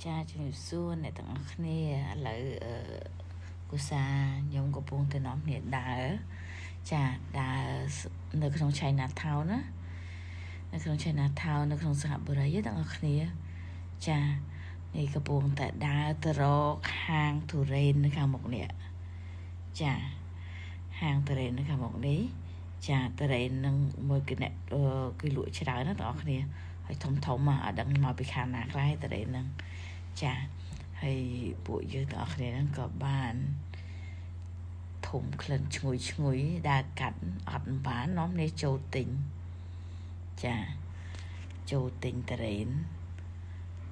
chaជំរាបសួរអ្នកទាំងអស់គ្នាឥឡូវគូសាខ្ញុំកំពុងតែនាំគ្នាដើរចាដើរនៅក្នុង China Town ណានៅក្នុង China Town នៅក្នុងសហបុរីទាំងអស់គ្នាចានេះកំពុងតែដើរទៅរកហាងទុរេននៅខាងមុខនេះចាហាងទុរេននៅខាងមុខនេះចាទុរេននឹងមួយគេអ្នកគេលក់ច្រើនណាទាំងអស់គ្នាហើយធំមកអត់ដឹងមកពីខាងណាខ្លះទុរេនហ្នឹងចាហើយពួកយើងទាំងអស់គ្នាហ្នឹងក៏បានធំក្លិនឈ្ងុយដើរកាត់អត់បាននាំនេះចូលទិញចាចូលទិញទុរេន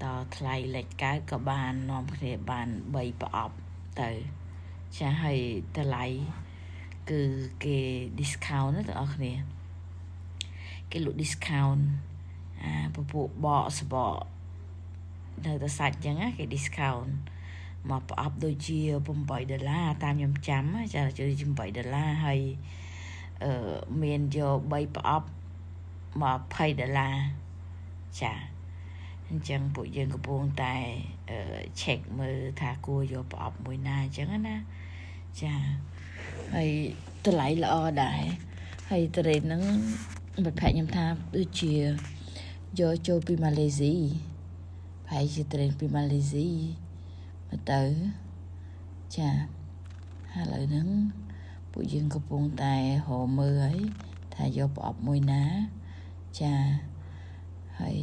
តថ្លៃលេខកើតក៏បាននាំគ្នាបាន3ប្រអប់ទៅចាហើយតម្លៃគឺគេ discount ណាទាំងអស់គ្នាគេលក់ discount ពពួកបកសបកនៅតែសាច់ចឹងណាគេ discount មកប្រអប់ដូចជា$8តាមខ្ញុំចាំចាជួយ$8ហើយមានយក3ប្រអប់មក$20ចាអញ្ចឹងពួកយើងកំពុងតែcheck មើលថាគួរយកប្រអប់មួយណាអញ្ចឹងណាចាហើយតម្លៃល្អដែរហើយទុរេនហ្នឹងមិត្តភក្តិខ្ញុំថាដូចជាយកចូលពីម៉ាឡេស៊ីប្រហែលជាទុរេនពីម៉ាឡេស៊ីមកទៅចាឥឡូវហ្នឹងពួកយើងកំពុងតែរកមើលហើយថាយកប្រអប់មួយណាចាហើយ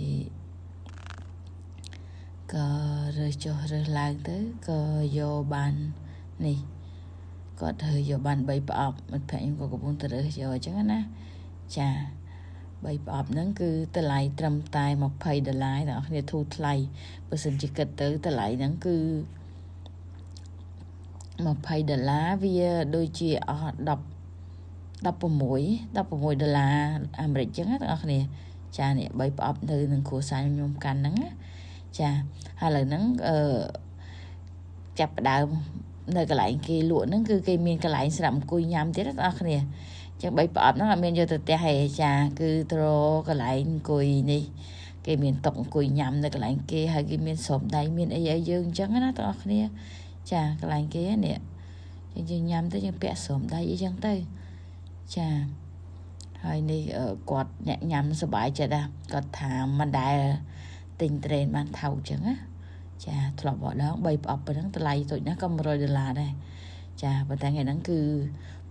ក៏រើសចុះរើសឡើងទៅក៏យកបាននេះគាត់ធ្វើយកបាន3ប្រអប់មិត្តភក្តិខ្ញុំក៏កំពុងតែរើសយកអញ្ចឹងណាចា3ប្រអប់ហ្នឹងគឺតម្លៃត្រឹមតែ$20អ្នកនរគ្នាធូរថ្លៃបើសិនជាគិតទៅតម្លៃហ្នឹងគឺ$20វាដូចជាអស់$16អាមេរិកអញ្ចឹងណាបងប្អូនចានេះ3ប្រអប់នៅនឹងគ្រួសារខ្ញុំកាន់ហ្នឹងណាចាហើយឥឡូវហ្នឹងចាប់ផ្ដើមនៅកន្លែងគេលក់ហ្នឹងគឺគេមានកន្លែងស្រាប់អង្គុយញ៉ាំទៀតណាបងប្អូនចឹង3ប្រអប់ហ្នឹងអត់មានយកទៅផ្ទះទេចាគឺត្រកន្លែងអង្គុយនេះគេមានតុអង្គុយញ៉ាំនៅកន្លែងគេហើយគេមានស្រោមដៃមានអីយើងអញ្ចឹងណាបងប្អូនចាកន្លែងគេនេះយើងញ៉ាំទៅយើងពាក់ស្រោមដៃអីចឹងទៅចាហើយនេះគាត់អ្នកញ៉ាំសប្បាយចិត្តណាគាត់ថាមិនដែលទិញត្រេនបានថោកចឹងណាចាធ្លាប់ម្ដង3ប្រអប់ប៉ុណ្ណឹងតម្លៃតូចណាស់ក៏$100ដែរចាប៉ុន្តែថ្ងៃហ្នឹងគឺ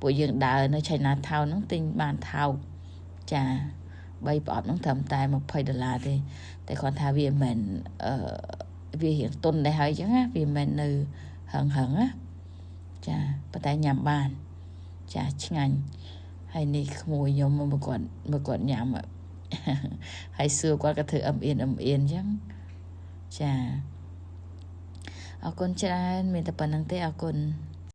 ពួកយើងដើរនៅ China Town ហ្នឹងទិញបានថោកចា3ប្រអប់ហ្នឹងត្រឹមតែ$20ទេតែគាត់ថាវាមិនវារៀងទុនដែរហើយចឹងណាវាមិននៅហឹងណាចាប៉ុន្តែញ៉ាំបានចាឆ្ងាញ់ហើយនេះក្មួយខ្ញុំមកគាត់ញ៉ាំហើយសួរគាត់ក៏ធ្វើអឹមអៀនអញ្ចឹងចាអរគុណច្រើនមានតែប៉ុណ្្នឹងទេអរគុណ